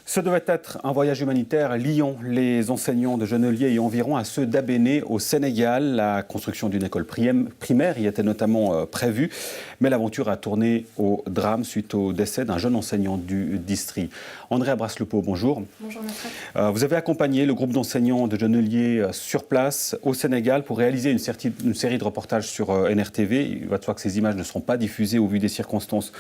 Ce devait être un voyage humanitaire liant les enseignants de Genelier et environ à ceux d'Abéné au Sénégal. La construction d'une école primaire y était notamment prévue, mais l'aventure a tourné au drame suite au décès d'un jeune enseignant du district. Andrea Braslupo, bonjour. Bonjour, maître. Vous avez accompagné le groupe d'enseignants de Genelier sur place au Sénégal pour réaliser une série de reportages sur NRTV. Il va de soi que ces images ne seront pas diffusées au vu des circonstances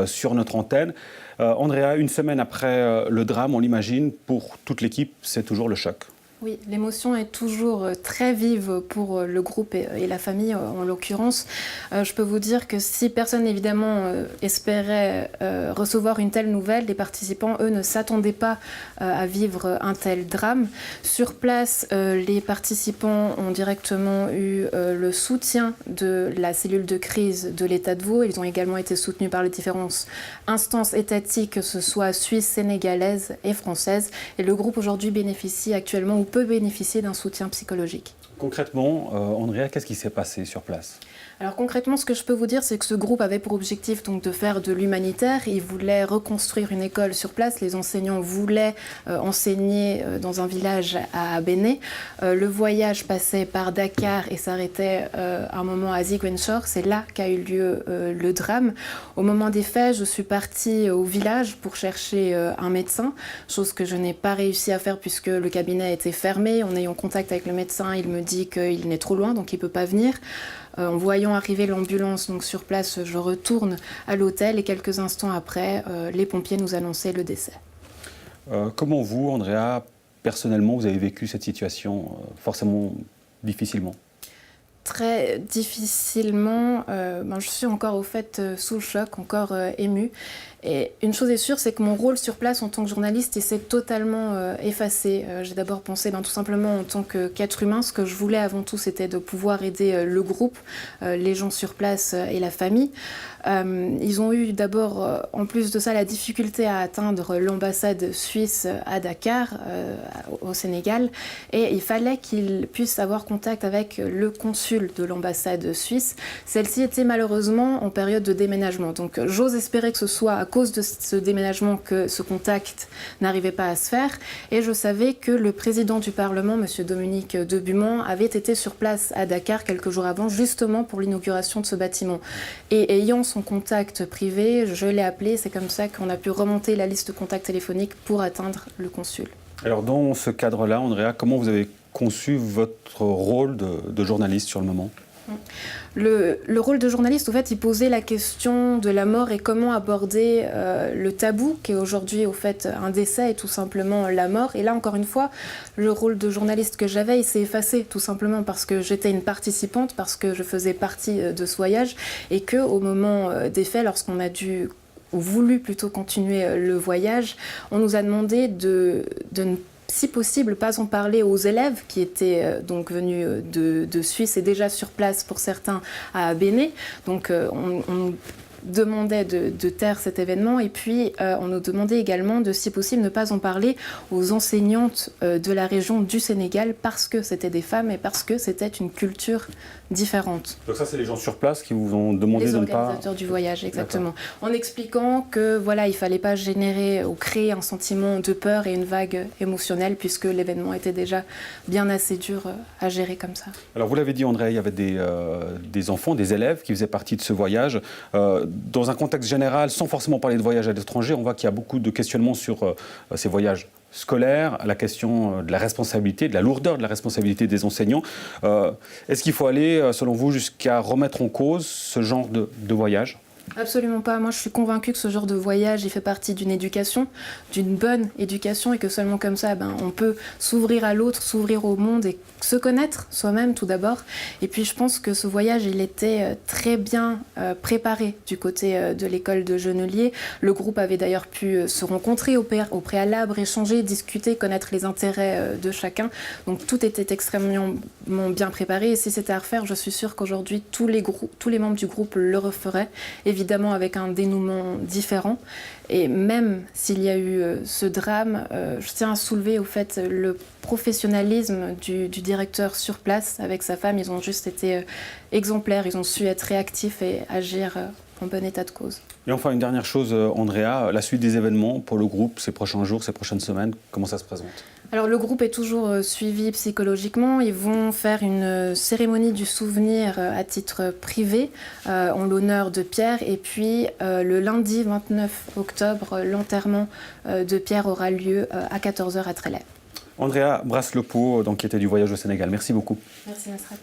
sur notre antenne. Andrea, une semaine après le drame, on l'imagine, pour toute l'équipe, c'est toujours le choc. Oui, l'émotion est toujours très vive pour le groupe et la famille en l'occurrence. Je peux vous dire que si personne évidemment espérait recevoir une telle nouvelle, les participants, eux, ne s'attendaient pas à vivre un tel drame. Sur place, les participants ont directement eu le soutien de la cellule de crise de l'État de Vaud. Ils ont également été soutenus par les différentes instances étatiques, que ce soit suisses, sénégalaises et françaises. Et le groupe aujourd'hui bénéficie actuellement ou peut bénéficier d'un soutien psychologique. Concrètement, Andrea, qu'est-ce qui s'est passé sur place ? Alors concrètement, ce que je peux vous dire, c'est que ce groupe avait pour objectif donc de faire de l'humanitaire. Il voulait reconstruire une école sur place. Les enseignants voulaient enseigner dans un village à Abéné. Le voyage passait par Dakar et s'arrêtait un moment à Ziguinchor. C'est là qu'a eu lieu le drame. Au moment des faits, je suis partie au village pour chercher un médecin, chose que je n'ai pas réussi à faire puisque le cabinet était fermé. En ayant contact avec le médecin, il me dit qu'il est trop loin, donc il ne peut pas venir. En voyant arriver l'ambulance donc sur place, je retourne à l'hôtel et quelques instants après, les pompiers nous annonçaient le décès. Comment vous, Andrea, personnellement, vous avez vécu cette situation forcément difficilement ? Très difficilement. Je suis encore au fait sous le choc, encore émue. Et une chose est sûre, c'est que mon rôle sur place en tant que journaliste s'est totalement effacé. J'ai d'abord pensé tout simplement en tant qu'être humain. Ce que je voulais avant tout, c'était de pouvoir aider le groupe, les gens sur place et la famille. Ils ont eu d'abord, en plus de ça, la difficulté à atteindre l'ambassade suisse à Dakar, au Sénégal. Et il fallait qu'ils puissent avoir contact avec le consul de l'ambassade suisse. Celle-ci était malheureusement en période de déménagement. Donc j'ose espérer que ce soit à cause de ce déménagement que ce contact n'arrivait pas à se faire. Et je savais que le président du Parlement, M. Dominique de Buman, avait été sur place à Dakar quelques jours avant, justement pour l'inauguration de ce bâtiment. Et ayant son contact privé, je l'ai appelé. C'est comme ça qu'on a pu remonter la liste de contacts téléphoniques pour atteindre le consul. Alors dans ce cadre-là, Andrea, comment vous avez conçu votre rôle de journaliste sur le moment ? Le rôle de journaliste, au fait, il posait la question de la mort et comment aborder le tabou qui est aujourd'hui, au fait, un décès et tout simplement la mort. Et là, encore une fois, le rôle de journaliste que j'avais, il s'est effacé tout simplement parce que j'étais une participante, parce que je faisais partie de ce voyage et qu'au moment des faits, lorsqu'on a dû ou voulu plutôt continuer le voyage, on nous a demandé de ne si possible, pas en parler aux élèves qui étaient donc venus de Suisse et déjà sur place pour certains à Abéné. Donc on demandait de taire cet événement et puis on nous demandait également de, si possible, ne pas en parler aux enseignantes de la région du Sénégal parce que c'était des femmes et parce que c'était une culture différente. Donc ça, c'est les gens sur place qui vous ont demandé de ne pas... Les organisateurs du voyage, exactement. En expliquant que voilà, il ne fallait pas générer ou créer un sentiment de peur et une vague émotionnelle puisque l'événement était déjà bien assez dur à gérer comme ça. Alors vous l'avez dit, André, il y avait des enfants, des élèves qui faisaient partie de ce voyage. Dans un contexte général, sans forcément parler de voyage à l'étranger, on voit qu'il y a beaucoup de questionnements sur ces voyages scolaires, la question de la responsabilité, de la lourdeur de la responsabilité des enseignants. Est-ce qu'il faut aller, selon vous, jusqu'à remettre en cause ce genre de voyage ? Absolument pas. Moi, je suis convaincue que ce genre de voyage, il fait partie d'une éducation, d'une bonne éducation et que seulement comme ça, on peut s'ouvrir à l'autre, s'ouvrir au monde et se connaître soi-même tout d'abord. Et puis, je pense que ce voyage, il était très bien préparé du côté de l'école de Genelier. Le groupe avait d'ailleurs pu se rencontrer au préalable, échanger, discuter, connaître les intérêts de chacun. Donc, tout était extrêmement bien préparé. Et si c'était à refaire, je suis sûre qu'aujourd'hui, tous les membres du groupe le referaient. Évidemment avec un dénouement différent. Et même s'il y a eu ce drame, je tiens à soulever au fait le professionnalisme du directeur sur place avec sa femme. Ils ont juste été exemplaires, ils ont su être réactifs et agir en bon état de cause. Et enfin, une dernière chose, Andrea, la suite des événements pour le groupe, ces prochains jours, ces prochaines semaines, comment ça se présente? Alors le groupe est toujours suivi psychologiquement. Ils vont faire une cérémonie du souvenir à titre privé en l'honneur de Pierre. Et puis le lundi 29 octobre, l'enterrement de Pierre aura lieu à 14 h à Trélèves. Andrea Braslopo, qui était du voyage au Sénégal. Merci beaucoup. Merci Nasrat.